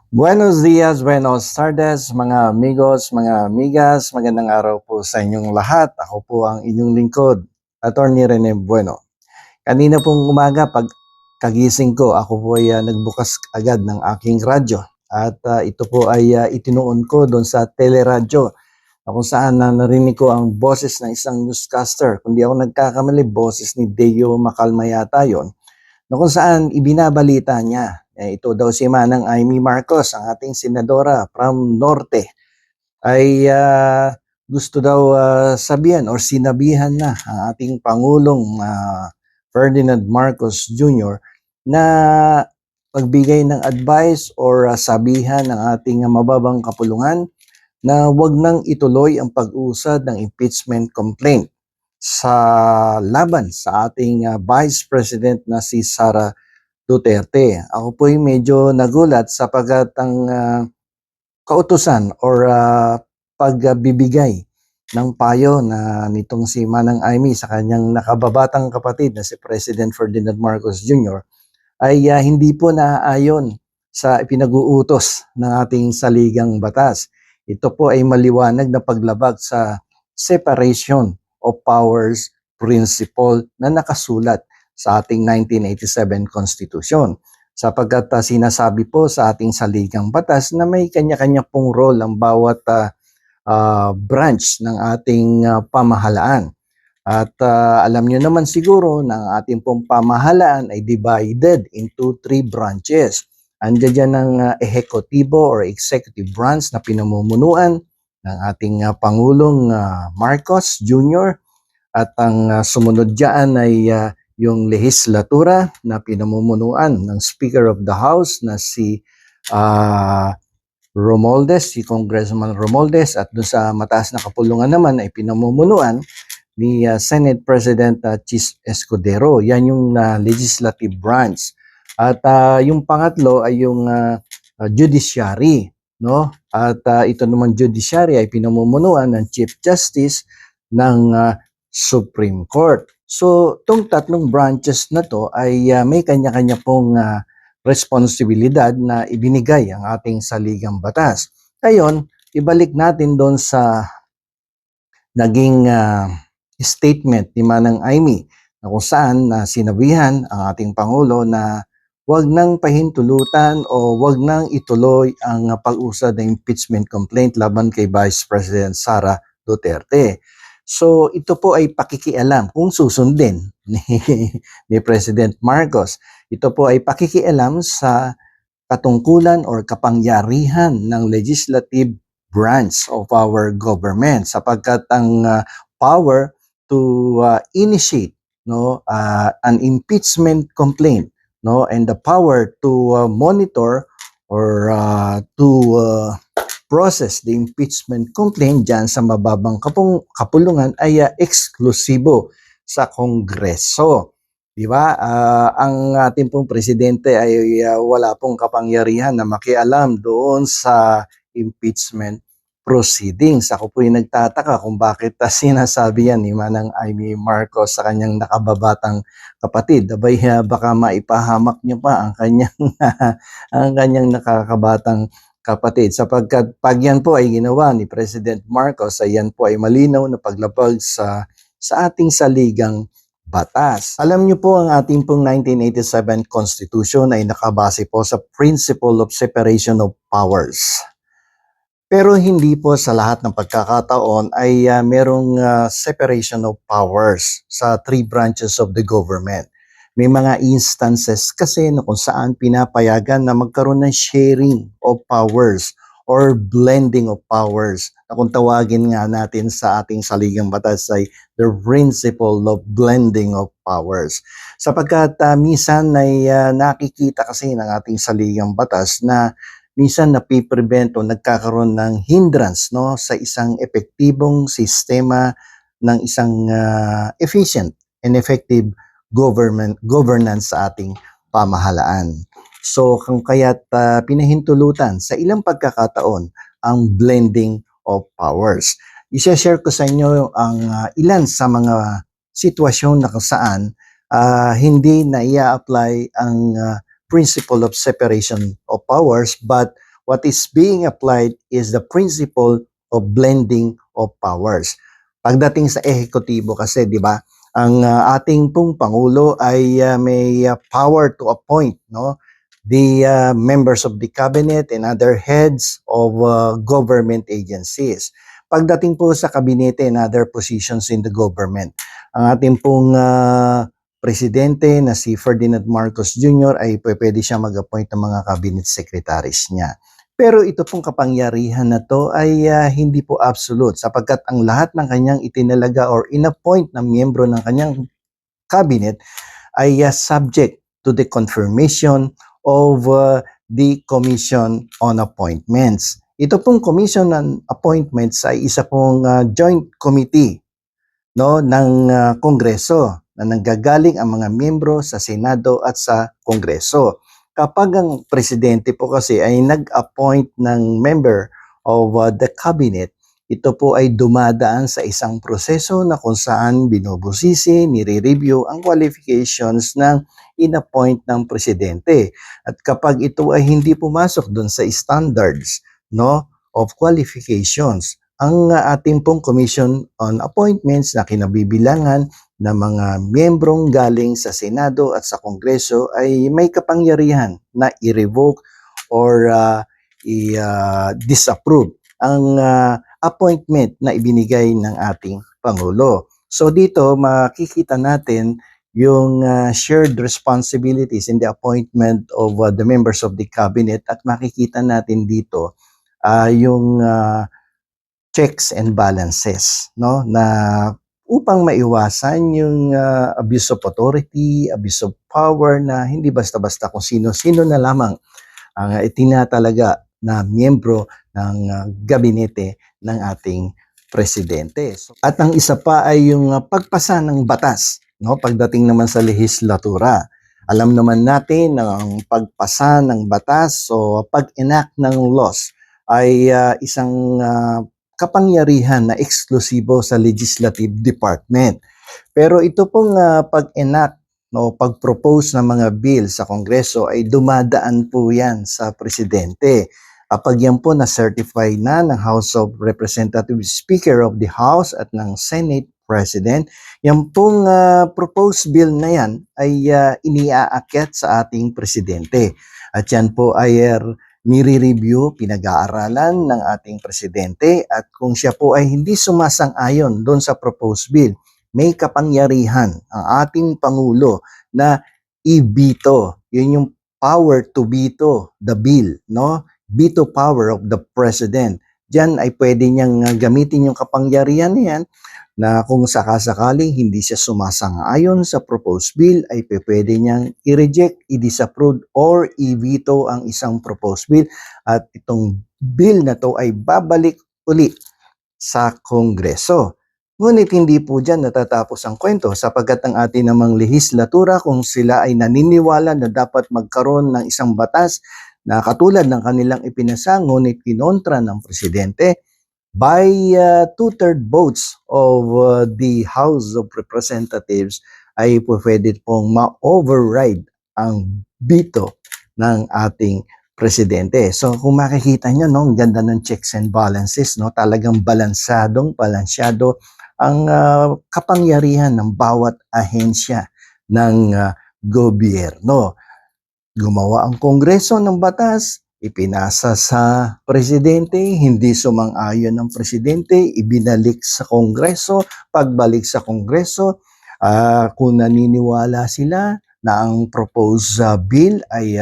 Buenos dias, buenos tardes, mga amigos, mga amigas. Magandang araw po sa inyong lahat. Ako po ang inyong lingkod, Attorney Rene Bueno. Kanina pong umaga, pag kagising ko, ako po ay nagbukas agad ng aking radyo. At ito po ay itinuon ko doon sa teleradyo na kung saan narinig ko ang boses ng isang newscaster. Kung di ako nagkakamali, boses ni Deo Macalma yata yun, na kung saan ibinabalita niya. Ito daw si Manang Amy Marcos, ang ating senadora from Norte, ay gusto daw sabihan or sinabihan na ang ating Pangulong Ferdinand Marcos Jr. na pagbigay ng advice or sabihan ng ating mababang kapulungan na wag nang ituloy ang pag-usad ng impeachment complaint sa laban sa ating Vice President na si Sara Duterte. Ako po'y medyo nagulat sapagkat ang kautusan or pagbibigay ng payo na nitong si Manang Amy sa kanyang nakababatang kapatid na si President Ferdinand Marcos Jr. ay hindi po naaayon sa ipinag-uutos ng ating saligang batas. Ito po ay maliwanag na paglabag sa separation of powers principle na nakasulat sa ating 1987 Constitution. Sapagkat sinasabi po sa ating saligang batas na may kanya-kanya pong role ang bawat branch ng ating pamahalaan. At alam niyo naman siguro na ang ating pong pamahalaan ay divided into three branches. Andiyan dyan ang ehekutibo or executive branch na pinamumunuan ng ating Pangulong Marcos Jr. At ang sumunod dyan ay yung lehislatura na pinamumunuan ng Speaker of the House na si Romualdez, si Congressman Romualdez. At doon sa mataas na kapulungan naman ay pinamumunuan ni Senate President Chis Escudero. Yan yung legislative branch. At yung pangatlo ay yung judiciary, no? At ito naman judiciary ay pinamumunuan ng Chief Justice ng Supreme Court. So, itong tatlong branches na to ay may kanya-kanya pong responsibilidad na ibinigay ang ating saligang batas. Ngayon, ibalik natin doon sa naging statement ni Manang Amy na kung saan sinabihan ang ating Pangulo na wag nang pahintulutan o wag nang ituloy ang pag-usad ng impeachment complaint laban kay Vice President Sara Duterte. So ito po ay pakikialam kung susundin ni President Marcos. Ito po ay pakikialam sa katungkulan or kapangyarihan ng legislative branch of our government sapagkat ang power to initiate an impeachment complaint and the power to monitor or to process the impeachment complaint dyan sa mababang kapulungan ay eksklusibo sa Kongreso. Di ba? Ang ating pong presidente ay wala pong kapangyarihan na makialam doon sa impeachment proceedings. Ako po yung nagtataka kung bakit sinasabi yan ni Manang Amy Marcos sa kanyang nakababatang kapatid. Abay, baka maipahamak niyo pa ang kanyang ang kanyang nakakabatang kapatid. Sapagkat pag yan po ay ginawa ni President Marcos, ay yan po ay malinaw na paglabag sa ating saligang batas. Alam niyo po ang ating pong 1987 Constitution ay nakabase po sa Principle of Separation of Powers. Pero hindi po sa lahat ng pagkakataon ay merong separation of powers sa three branches of the government. May mga instances kasi na kung saan pinapayagan na magkaroon ng sharing of powers or blending of powers. Na kung tawagin nga natin sa ating saligang batas ay the principle of blending of powers. Sapagkat minsan ay nakikita kasi ng ating saligang batas na minsan napiprevent o nagkakaroon ng hindrance sa isang epektibong sistema ng isang efficient and effective governance sa ating pamahalaan. So kung kaya't pinahintulutan sa ilang pagkakataon ang blending of powers. I-share ko sa inyo ang ilan sa mga sitwasyon na kung saan hindi na i-apply ang principle of separation of powers but what is being applied is the principle of blending of powers. Pagdating sa ehekutibo kasi, di ba, ang ating pong Pangulo ay may power to appoint, no, the members of the cabinet and other heads of government agencies. Pagdating po sa kabinete and other positions in the government, ang ating pong presidente na si Ferdinand Marcos Jr. ay pwede siya mag-appoint ng mga cabinet secretaries niya. Pero ito pong kapangyarihan na to ay hindi po absolute sapagkat ang lahat ng kanyang itinalaga or inappoint na miyembro ng kanyang cabinet ay subject to the confirmation of the Commission on Appointments. Ito pong Commission on Appointments ay isa pong joint committee, no, ng Kongreso na nanggagaling ang mga miyembro sa Senado at sa Kongreso. Kapag ang presidente po kasi ay nag-appoint ng member of the cabinet, ito po ay dumadaan sa isang proseso na kung saan binubusisi, nire-review ang qualifications ng in-appoint ng presidente. At kapag ito ay hindi pumasok doon sa standards, no, of qualifications, ang ating pong Commission on Appointments na kinabibilangan na mga miyembrong galing sa Senado at sa Kongreso ay may kapangyarihan na i-revoke or i-disapprove ang appointment na ibinigay ng ating Pangulo. So dito makikita natin yung shared responsibilities in the appointment of the members of the cabinet at makikita natin dito yung checks and balances, no, na upang maiwasan yung abuse of authority, abuse of power na hindi basta-basta kung sino-sino na lamang ang itinatalaga na miyembro ng gabinete ng ating presidente. At ang isa pa ay yung pagpasa ng batas, no, pagdating naman sa lehislatura. Alam naman natin na ang pagpasa ng batas o pag-enact ng laws ay isang kapangyarihan na eksklusibo sa Legislative Department. Pero ito pong pag-enact, no, pag-propose ng mga bill sa Kongreso ay dumadaan po yan sa presidente. Kapag yan po na-certify na ng House of Representatives, Speaker of the House at ng Senate President, yan pong proposed bill na yan ay iniaakyat sa ating presidente. At yan po ay nire-review, pinag-aaralan ng ating presidente at kung siya po ay hindi sumasang-ayon doon sa proposed bill, may kapangyarihan ang ating Pangulo na i-veto. Yun yung power to veto the bill, no? Veto power of the president. Diyan ay pwede niyang gamitin yung kapangyarihan niyan na kung sakasakaling hindi siya sumasang-ayon sa proposed bill ay pwede niyang i-reject, i-disapprove or i-veto ang isang proposed bill at itong bill na to ay babalik uli sa Kongreso. Ngunit hindi po dyan natatapos ang kwento sapagkat ang ating namang lehislatura kung sila ay naniniwala na dapat magkaroon ng isang batas na katulad ng kanilang ipinasa ngunit kinontra ng presidente, by two-third votes of the House of Representatives ay pwede pong ma-override ang veto ng ating presidente. So kung makikita nyo, no, ang ganda ng checks and balances, no, talagang balansyado ang kapangyarihan ng bawat ahensya ng gobyerno. Gumawa ang Kongreso ng batas, ipinasa sa presidente, hindi sumang-ayon ng presidente, ibinalik sa Kongreso, pagbalik sa Kongreso, kung naniniwala sila na ang proposed bill ay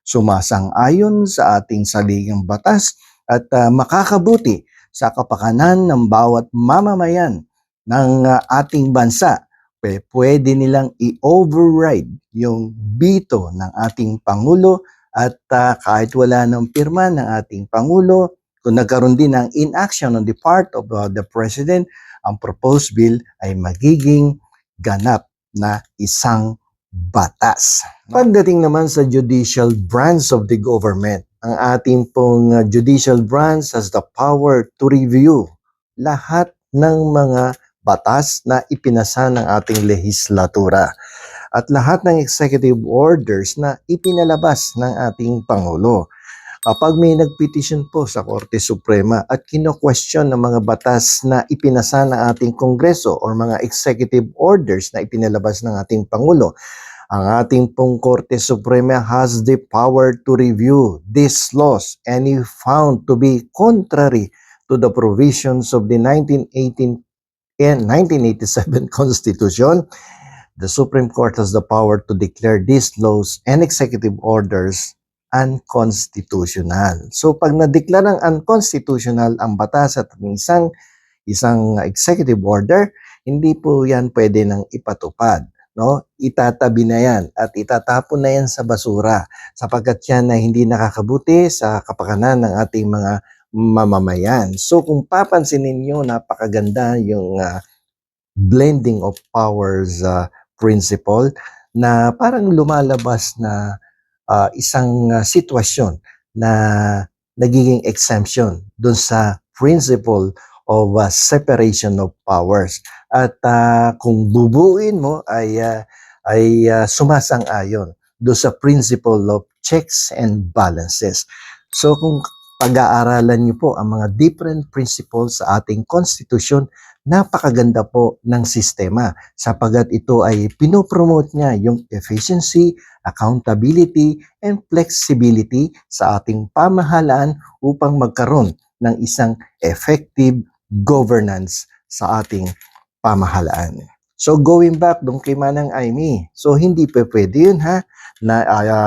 sumasang-ayon sa ating saligang batas at makakabuti sa kapakanan ng bawat mamamayan ng ating bansa, pwede nilang i-override yung veto ng ating Pangulo at kahit wala ng pirma ng ating Pangulo, kung nagkaroon din ng inaction on the part of the President, ang proposed bill ay magiging ganap na isang batas. Pagdating naman sa judicial branch of the government, ang ating pong judicial branch has the power to review lahat ng mga batas na ipinasa ng ating lehislatura at lahat ng executive orders na ipinalabas ng ating Pangulo. Kapag may nagpetisyon po sa Korte Suprema at kino-question ng mga batas na ipinasa ng ating Kongreso or mga executive orders na ipinalabas ng ating Pangulo, ang ating pong Korte Suprema has the power to review these laws and if found to be contrary to the provisions of the 1918 and 1987 Constitution, the Supreme Court has the power to declare these laws and executive orders unconstitutional. So pag na-declare ng unconstitutional ang batas at isang executive order, hindi po yan pwede nang ipatupad. No? Itatabi na yan at itatapon na yan sa basura sapagkat yan ay hindi nakakabuti sa kapakanan ng ating mga mamamayan. So kung papansinin niyo, napakaganda yung blending of powers principle na parang lumalabas na isang sitwasyon na nagiging exemption dun sa principle of separation of powers. At kung bubuin mo ay sumasang-ayon doon sa principle of checks and balances. So kung pag-aaralan niyo po ang mga different principles sa ating constitution, napakaganda po ng sistema sapagat ito ay pinopromote niya yung efficiency, accountability, and flexibility sa ating pamahalaan upang magkaroon ng isang effective governance sa ating pamahalaan. So going back doon kay Manang Aimee, so hindi pa pwede yun na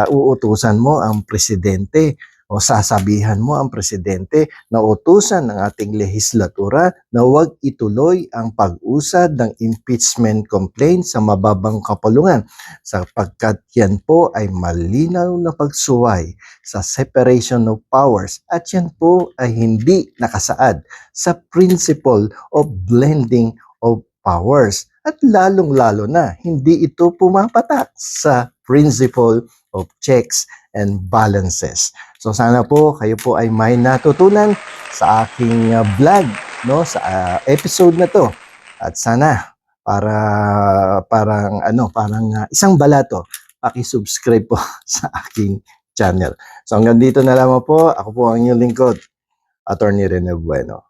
uutusan mo ang presidente o sasabihan mo ang presidente na utusan ng ating lehislatura na huwag ituloy ang pag-usad ng impeachment complaint sa mababang kapulungan sapagkat yan po ay malinaw na pagsuway sa separation of powers at yan po ay hindi nakasaad sa principle of blending of powers at lalong-lalo na hindi ito pumapatak sa principle of checks and balances. So sana po kayo po ay may natutunan sa aking vlog, no, sa episode na to. At sana parang isang balato, paki-subscribe po sa aking channel. So hanggang dito na lamang po. Ako po ang inyong lingkod, Attorney Rene Bueno.